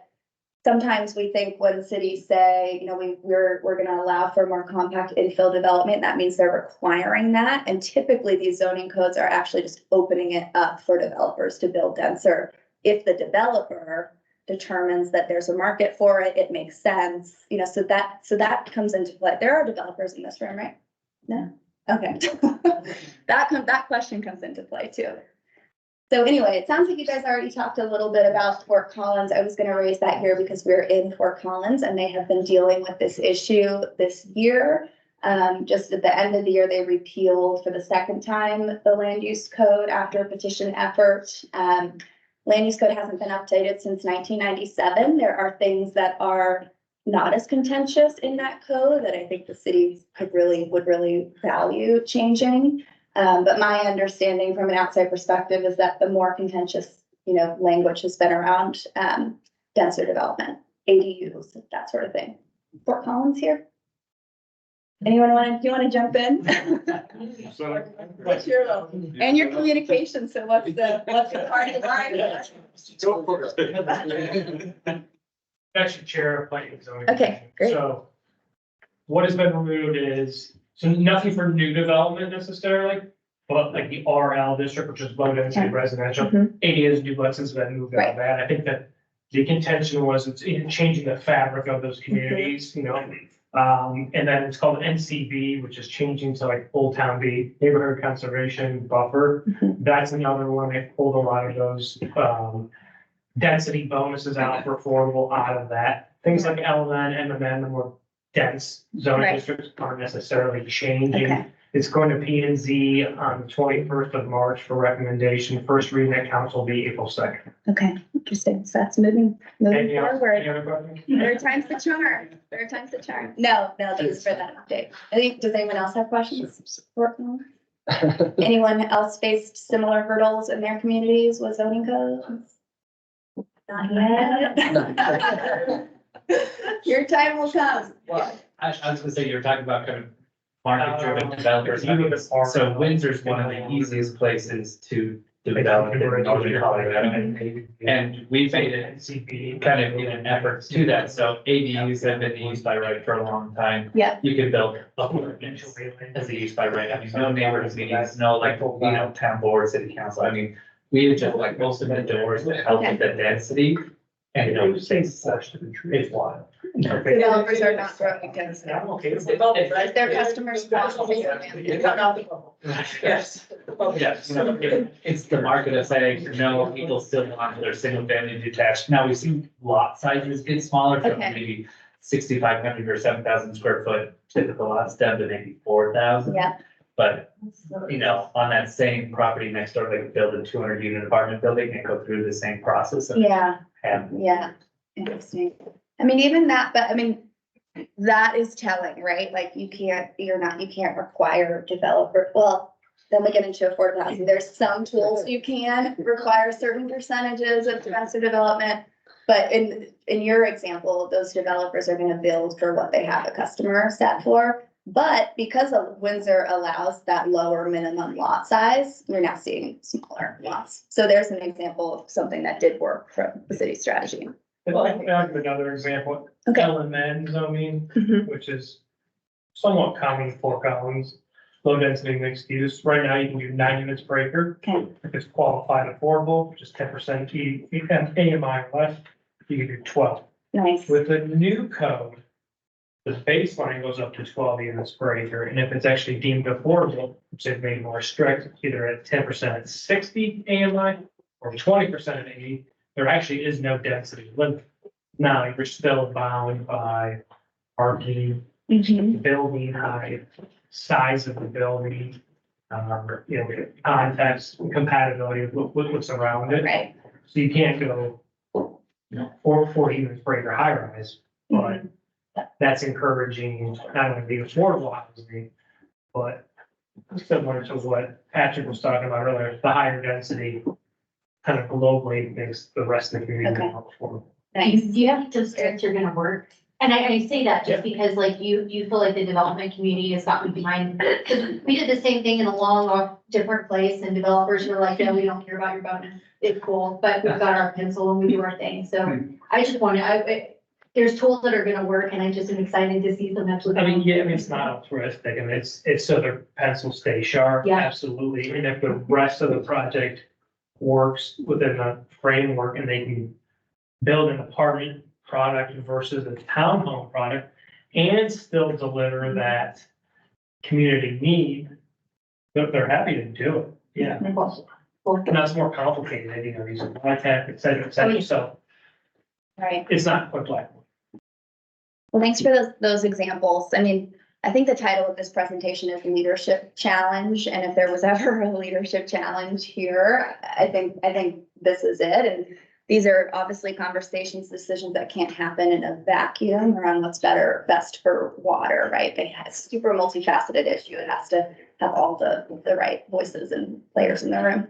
sometimes we think when cities say, we're going to allow for more compact infill development, that means they're requiring that. And typically these zoning codes are actually just opening it up for developers to build denser. If the developer determines that there's a market for it, it makes sense, so that comes into play. There are developers in this room, right? No? Okay. That question comes into play too. So anyway, it sounds like you guys already talked a little bit about Fort Collins. I was going to raise that here because we're in Fort Collins and they have been dealing with this issue this year. Just at the end of the year, they repealed for the second time the land use code after a petition effort. Land use code hasn't been updated since 1997. There are things that are not as contentious in that code that I think the city would really value changing. But my understanding from an outside perspective is that the more contentious, language has been around denser development, ADUs, that sort of thing. Fort Collins here. Do you want to jump in? What's your role? And your communication. So what's the party line? Actually, chair of planning and zoning. Okay, great. So what has been removed is, so nothing for new development necessarily, but like the RL district, which is low density residential, ADA's duplexes have been moved out of that. I think that the contention was it's in changing the fabric of those communities, and then it's called NCB, which is changing to like Old Town B, neighborhood conservation buffer. That's another one. They pulled a lot of those density bonuses out for affordable out of that. Things like LMN, MMN, the more dense zoning districts aren't necessarily changing. Okay. It's going to P and Z on the 21st of March for recommendation. First reading at council will be April 2nd. Okay, interesting. So that's moving Any other forward. questions? Third time's the charm. Third time's the charm. No, thanks for that update. I think, does anyone else have questions? Anyone else faced similar hurdles in their communities with zoning codes? Not yet. Your time will come. Well, I was gonna say, you're talking about kind of market-driven developers. So Windsor's one of the easiest places to develop in Northern Colorado. And we made it kind of in an effort to do that. So ADUs have been used by right for a long time. Yeah. You can build apartments as a use by right. I mean, no neighbors meetings, no town board, city council. I mean, we just like most of the doors to help with the density. And you know, It's wild. Developers are not growing density. I'm okay with Their customers want to. Yes. Yes, you know, it's the market of saying, no, people still want their single family detached. Now, we've seen lot sizes get smaller from Okay. maybe 6,500 or 7,000 square foot typical lots down to maybe 4,000. Yeah. But, you know, on that same property next door, they could build a 200 unit apartment building and go through the same process and Yeah, have. yeah, interesting. I mean, even that, but I mean, that is telling, right? Like you can't require developer, well, then we get into affordable housing. There's some tools you can require certain percentages of domestic development. But in your example, those developers are gonna build for what they have a customer set for. But because of Windsor allows that lower minimum lot size, you're now seeing smaller lots. So there's an example of something that did work from the city strategy. I'll give another example. Okay. LMN zoning, Mhm. which is somewhat common in Fort Collins, low density mixed use. Right now, you can do 9 units per acre. Okay. If it's qualified affordable, which is 10% AMI or less, you can do 12. Nice. With the new code, the baseline goes up to 12 units per acre, and if it's actually deemed affordable, which they've made more strict, either at 10% at 60 AMI or 20% at 80, there actually is no density limit. Now, you're still bound by parking, Mhm. building height, size of the building, you know, context, compatibility with what's around it. Right. So you can't go, you know, 40 units per acre high rise, but that's encouraging not only the affordable housing, but similar to what Patrick was talking about earlier, the higher density kind of globally makes the rest of the community Okay. more affordable. Nice. You have districts are gonna work. And I say that just because like you feel like the development community has gotten behind. Cause we did the same thing in a long, off different place and developers were like, no, we don't care about your bonus. It's cool, but we've got our pencil and we do our thing. So I just want to, there's tools that are gonna work and I just am excited to see them actually. I mean, yeah, I mean, it's not altruistic and it's so their pencil stays sharp. Yeah. Absolutely. And if the rest of the project works within the framework and they can build an apartment product versus a townhome product and still deliver that community need, they're happy to do it. Yeah. And that's more complicated, you know, these are high tech, et cetera, so Right. it's not quick like. Well, thanks for those examples. I mean, I think the title of this presentation is Leadership Challenge, and if there was ever a leadership challenge here, I think this is it. And these are obviously conversations, decisions that can't happen in a vacuum around what's best for water, right? They have a super multifaceted issue. It has to have all the right voices and players in the room.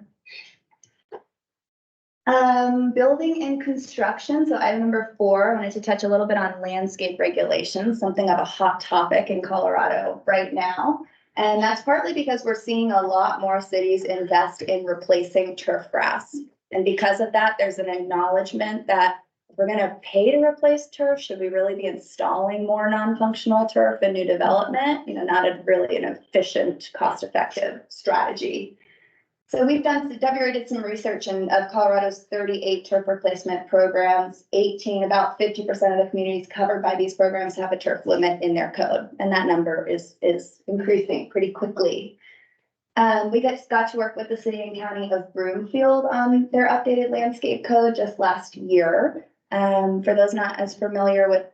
Building and construction. So item number 4, I wanted to touch a little bit on landscape regulations, something of a hot topic in Colorado right now. And that's partly because we're seeing a lot more cities invest in replacing turf grass. And because of that, there's an acknowledgement that if we're gonna pay to replace turf, should we really be installing more non-functional turf in new development? You know, not really an efficient, cost-effective strategy. So WRA did some research and of Colorado's 38 turf replacement programs, about 50% of the communities covered by these programs have a turf limit in their code. And that number is increasing pretty quickly. We got to work with the city and county of Broomfield on their updated landscape code just last year. For those not as familiar with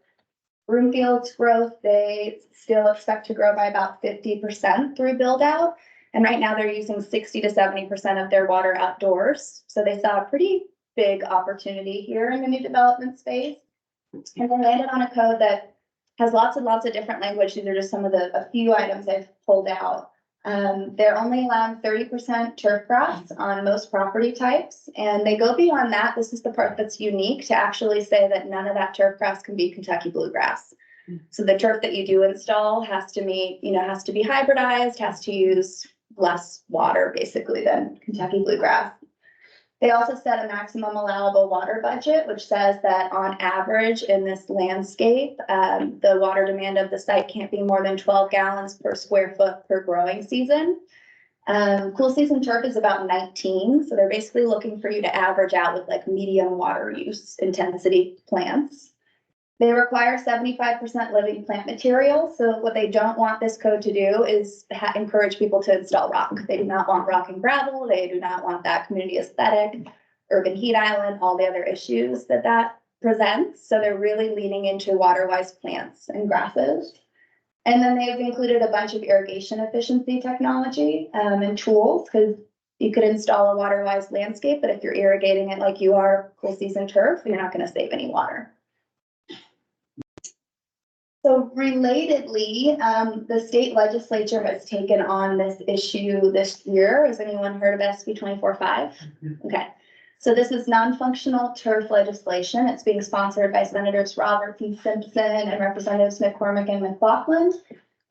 Broomfield's growth, they still expect to grow by about 50% through build out. And right now they're using 60 to 70% of their water outdoors. So they saw a pretty big opportunity here in the new development space. And they landed on a code that has lots and lots of different language. These are just some of a few items I've pulled out. They're only allowing 30% turf grass on most property types. And they go beyond that. This is the part that's unique to actually say that none of that turf grass can be Kentucky bluegrass. So the turf that you do install has to be hybridized, has to use less water basically than Kentucky bluegrass. They also set a maximum allowable water budget, which says that on average in this landscape, the water demand of the site can't be more than 12 gallons per square foot per growing season. Cool season turf is about 19, so they're basically looking for you to average out with like medium water use intensity plants. They require 75% living plant material, so what they don't want this code to do is encourage people to install rock. They do not want rock and gravel, they do not want that community aesthetic, urban heat island, all the other issues that presents, so they're really leaning into water-wise plants and grasses. And then they've included a bunch of irrigation efficiency technology and tools, because you could install a water-wise landscape, but if you're irrigating it like you are cool season turf, you're not gonna save any water. So relatedly, the state legislature has taken on this issue this year. Has anyone heard of SB 24-5? Okay. So this is non-functional turf legislation. It's being sponsored by Senators Roberts and Simpson and Representatives McCormick and McLaughlin.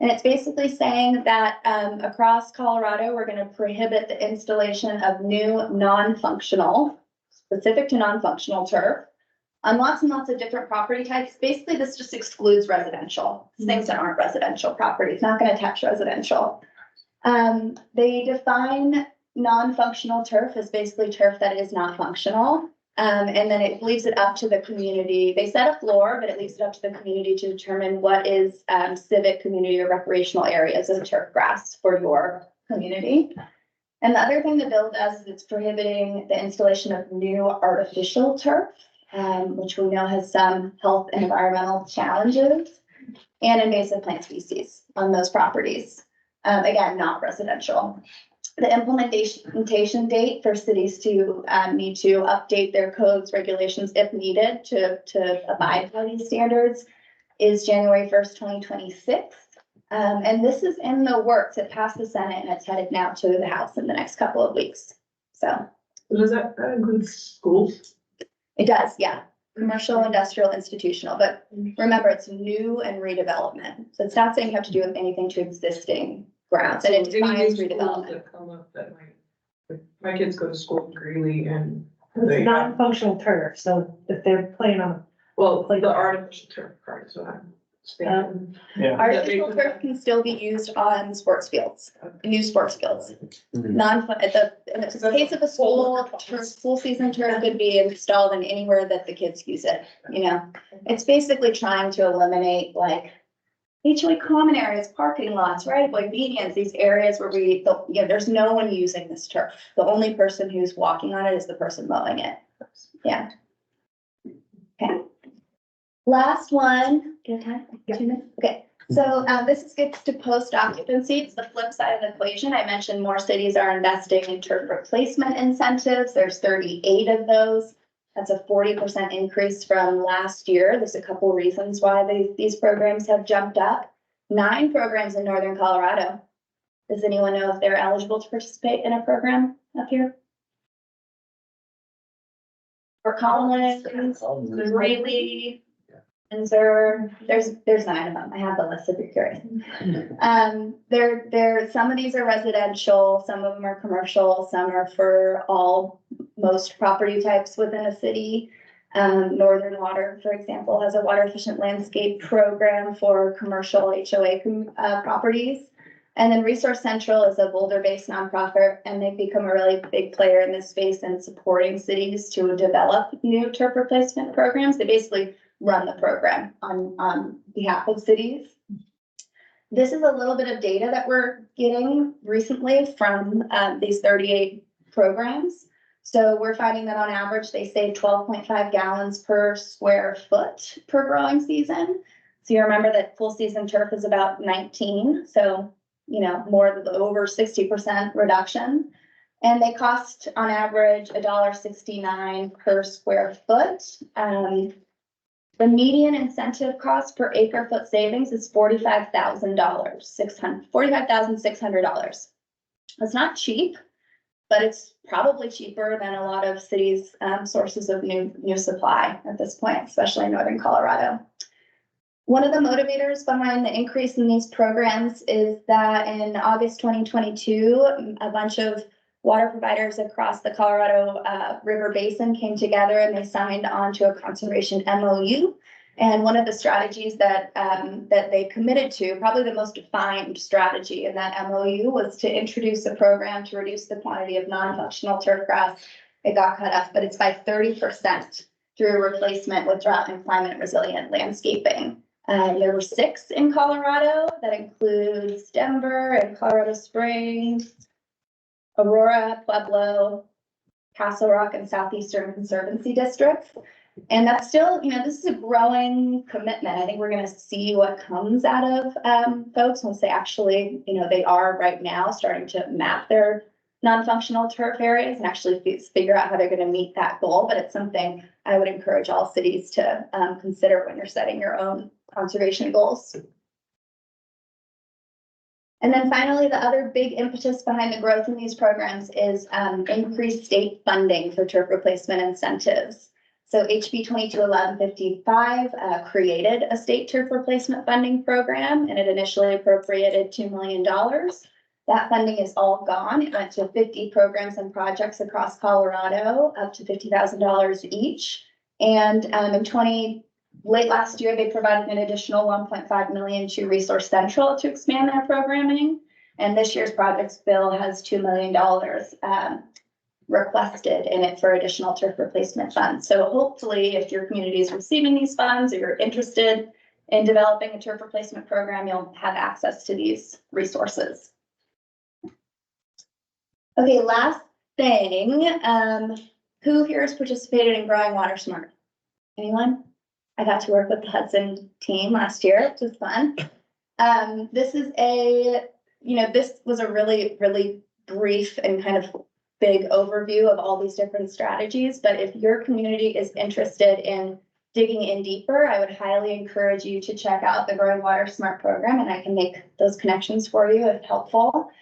And it's basically saying that across Colorado, we're going to prohibit the installation of new non-functional, specific to non-functional turf on lots and lots of different property types. Basically, this just excludes residential, things that aren't residential property. It's not going to touch residential. They define non-functional turf as basically turf that is not functional. And then it leaves it up to the community. They set a floor, but it leaves it up to the community to determine what is civic, community, or recreational areas of turf grass for your community. And the other thing the bill does is it's prohibiting the installation of new artificial turf, which we know has some health and environmental challenges, and invasive plant species on those properties. Again, not residential. The implementation date for cities to need to update their codes, regulations if needed to abide by these standards is January 1st, 2026. And this is in the works. It passed the Senate and it's headed now to the House in the next couple of weeks. So. Does that include schools? It does, yeah. Commercial, industrial, institutional, but remember, it's new and redevelopment. So it's not saying you have to do anything to existing grounds, and it defines redevelopment. My kids go to school in Greeley and It's non-functional turf, so if they're playing on, the artificial turf part is what I'm saying. Artificial turf can still be used on sports fields, new sports fields. In the case of a school, full season turf could be installed in anywhere that the kids use it, you know? It's basically trying to eliminate like HOA common areas, parking lots, right-of-way medians, these areas where there's no one using this turf. The only person who's walking on it is the person mowing it. Yeah. Okay. Last one. Do you have time? 2 minutes? Okay. So this gets to post occupancy. It's the flip side of the equation. I mentioned more cities are investing in turf replacement incentives. There's 38 of those. That's a 40% increase from last year. There's a couple reasons why these programs have jumped up. 9 programs in Northern Colorado. Does anyone know if they're eligible to participate in a program up here? For Collins, Greeley, Windsor, there's 9 of them. I have the list if you're curious. Some of these are residential, some of them are commercial, some are for most property types within a city. Northern Water, for example, has a water efficient landscape program for commercial HOA properties. And then Resource Central is a Boulder-based nonprofit, and they've become a really big player in this space and supporting cities to develop new turf replacement programs. They basically run the program on behalf of cities. This is a little bit of data that we're getting recently from these 38 programs. So we're finding that on average, they save 12.5 gallons per square foot per growing season. So you remember that full season turf is about 19. So, more than over 60% reduction. And they cost on average $1.69 per square foot. The median incentive cost per acre foot savings is $45,600. That's not cheap, but it's probably cheaper than a lot of cities' sources of new supply at this point, especially in Northern Colorado. One of the motivators behind the increase in these programs is that in August 2022, a bunch of water providers across the Colorado River Basin came together and they signed on to a conservation MOU. And one of the strategies that they committed to, probably the most defined strategy in that MOU, was to introduce a program to reduce the quantity of non-functional turf grass. It got cut off, but it's by 30% through replacement with drought and climate resilient landscaping. There were 6 in Colorado. That includes Denver and Colorado Springs, Aurora, Pueblo, Castle Rock, and Southeastern Conservancy districts. And that's still, this is a growing commitment. I think we're going to see what comes out of folks once they actually, they are right now starting to map their non-functional turf areas and actually figure out how they're going to meet that goal. But it's something I would encourage all cities to consider when you're setting your own conservation goals. And then finally, the other big impetus behind the growth in these programs is increased state funding for turf replacement incentives. So HB 221155 created a state turf replacement funding program, and it initially appropriated $2 million. That funding is all gone. It went to 50 programs and projects across Colorado, up to $50,000 each. And late last year, they provided an additional $1.5 million to Resource Central to expand their programming. And this year's projects bill has $2 million requested in it for additional turf replacement funds. So hopefully, if your community is receiving these funds or you're interested in developing a turf replacement program, you'll have access to these resources. Okay, last thing, who here has participated in Growing Water Smart? Anyone? I got to work with the Hudson team last year, which was fun. This is this was a really, really brief and kind of big overview of all these different strategies. But if your community is interested in digging in deeper, I would highly encourage you to check out the Growing Water Smart program, and I can make those connections for you if helpful.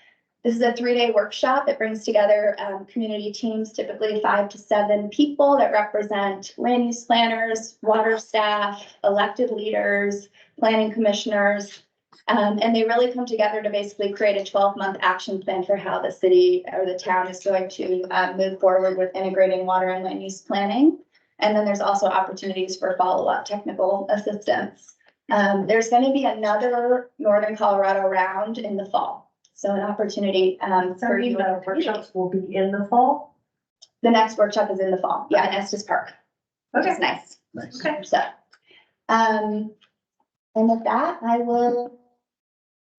This is a 3-day workshop. It brings together community teams, typically 5 to 7 people that represent land use planners, water staff, elected leaders, planning commissioners. And they really come together to basically create a 12-month action plan for how the city or the town is going to move forward with integrating water and land use planning. And then there's also opportunities for follow-up technical assistance. There's going to be another Northern Colorado round in the fall. So an opportunity for you. The workshops will be in the fall. The next workshop is in the fall. Yeah, in Estes Park. Okay. It's nice. Nice. Okay. So, and with that, I will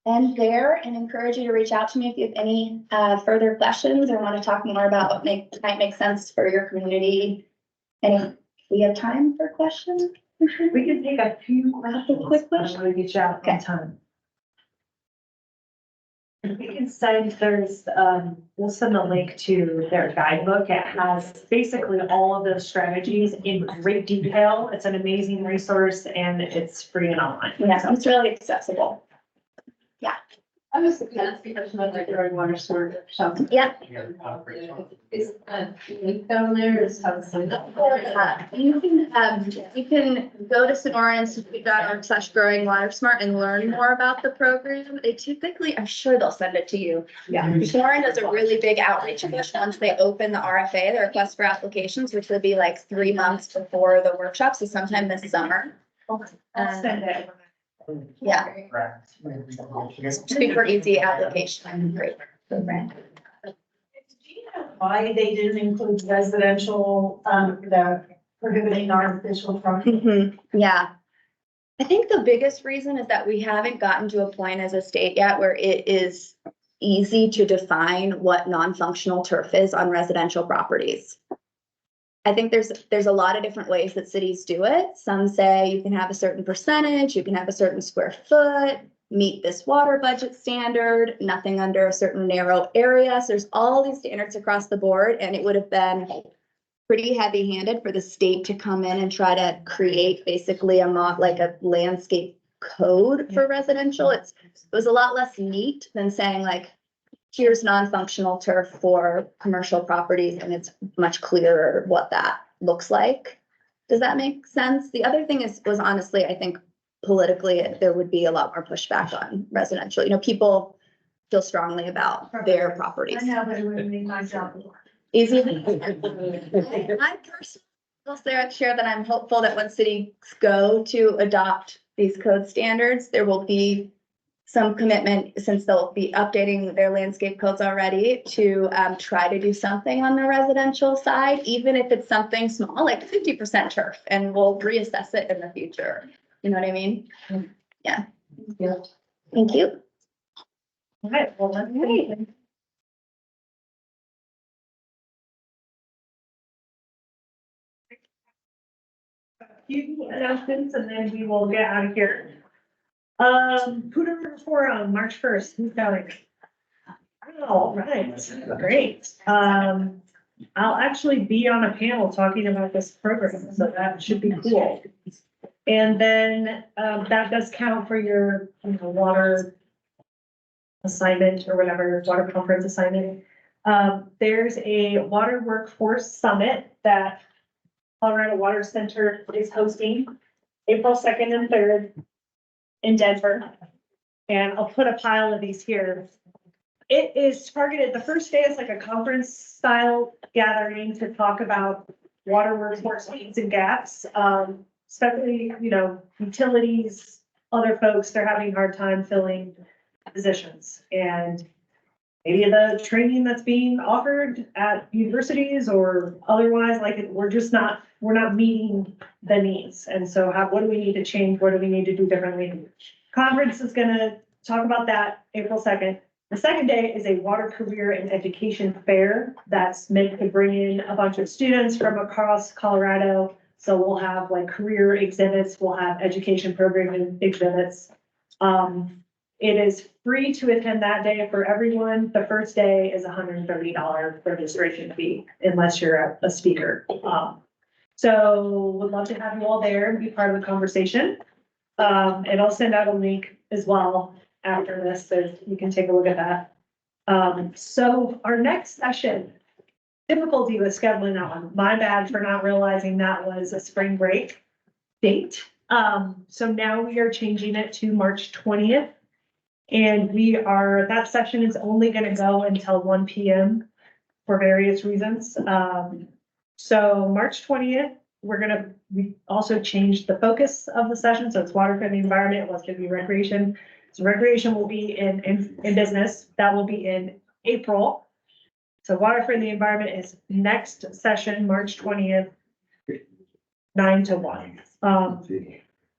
end there and encourage you to reach out to me if you have any further questions or want to talk more about what might make sense for your community. And if we have time for questions, We can take a few quick questions. I'm gonna get you out on time. We can send, we'll send a link to their guidebook. It has basically all of those strategies in great detail. It's an amazing resource and it's free and online. Yeah, it's really accessible. I was gonna ask a question about the Growing Water Smart shop. Yeah. Is link down there is how to sign up? You can go to sonorainstitute.org/growing water smart and learn more about the program. They typically, I'm sure they'll send it to you. Yeah. Sonoran does a really big outreach push once they open the RFA, the request for applications, which will be like 3 months before the workshop, so sometime this summer. I'll send it. Yeah. Super easy application. Great program. Do you know why they didn't include residential, the prohibiting artificial fronting? Yeah. I think the biggest reason is that we haven't gotten to a point as a state yet where it is easy to define what non-functional turf is on residential properties. I think there's a lot of different ways that cities do it. Some say you can have a certain percentage, you can have a certain square foot, meet this water budget standard, nothing under a certain narrow area. So there's all these standards across the board, and it would have been pretty heavy-handed for the state to come in and try to create basically a landscape code for residential. It was a lot less neat than saying like, here's non-functional turf for commercial properties, and it's much clearer what that looks like. Does that make sense? The other thing was honestly, I think politically, there would be a lot more pushback on residential. People feel strongly about their properties. I know, but it would make my job Easy. I personally I'll share that I'm hopeful that when cities go to adopt these code standards, there will be some commitment, since they'll be updating their landscape codes already, to try to do something on the residential side, even if it's something small, like 50% turf, and we'll reassess it in the future. You know what I mean? Yeah. Thank you. All right, well, that's great. Few announcements and then we will get out of here. Poudre River Forum, March 1st, who's going? All right, great. I'll actually be on a panel talking about this program, so that should be cool. And then, that does count for your, water assignment or whatever, water conference assignment. There's a water workforce summit that Colorado Water Center is hosting April 2nd and 3rd in Denver. And I'll put a pile of these here. It is targeted, the first day is like a conference style gathering to talk about water workforce needs and gaps. Especially, utilities, other folks, they're having a hard time filling positions. And maybe the training that's being offered at universities or otherwise, we're not meeting the needs. And so what do we need to change? What do we need to do differently? Conference is gonna talk about that April 2nd. The second day is a water career and education fair that's meant to bring in a bunch of students from across Colorado. So we'll have like career exhibits, we'll have education program exhibits. It is free to attend that day for everyone. The first day is $130 registration fee unless you're a speaker. So would love to have you all there and be part of the conversation. And I'll send out a link as well after this, so you can take a look at that. So our next session, difficulty with scheduling that one. My bad for not realizing that was a spring break date. So now we are changing it to March 20th. And that session is only gonna go until 1 p.m. for various reasons. So March 20th, we also changed the focus of the session. So it's water for the environment, it was gonna be recreation. So recreation will be in business, that will be in April. So water for the environment is next session, March 20th, 9 to 1.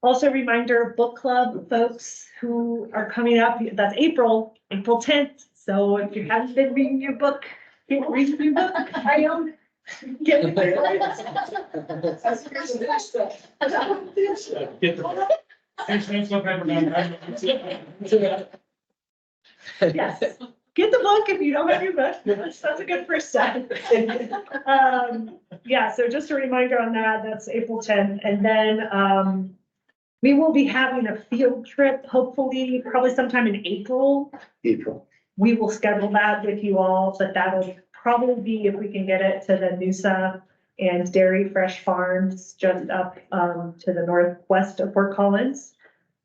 Also reminder, book club folks who are coming up, that's April 10th. So if you haven't been reading your book, keep reading your book. I am. Get Yes, get the book if you don't have your book. That's a good first step. Yeah, so just a reminder on that, that's April 10th. And then we will be having a field trip, hopefully, probably sometime in April. We will schedule that with you all, but that'll probably be, if we can get it, to the Noosa and Dairy Fresh Farms, just up to the northwest of Fort Collins.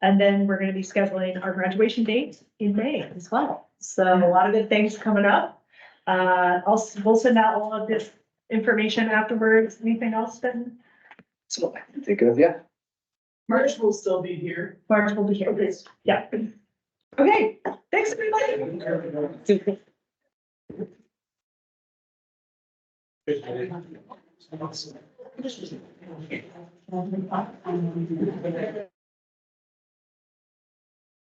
And then we're gonna be scheduling our graduation date in May as well. So a lot of good things coming up. We'll send out all of this information afterwards. Anything else, Ben? So I can think of, yeah. March will still be here. March will be here. Yeah. Okay, thanks, everybody.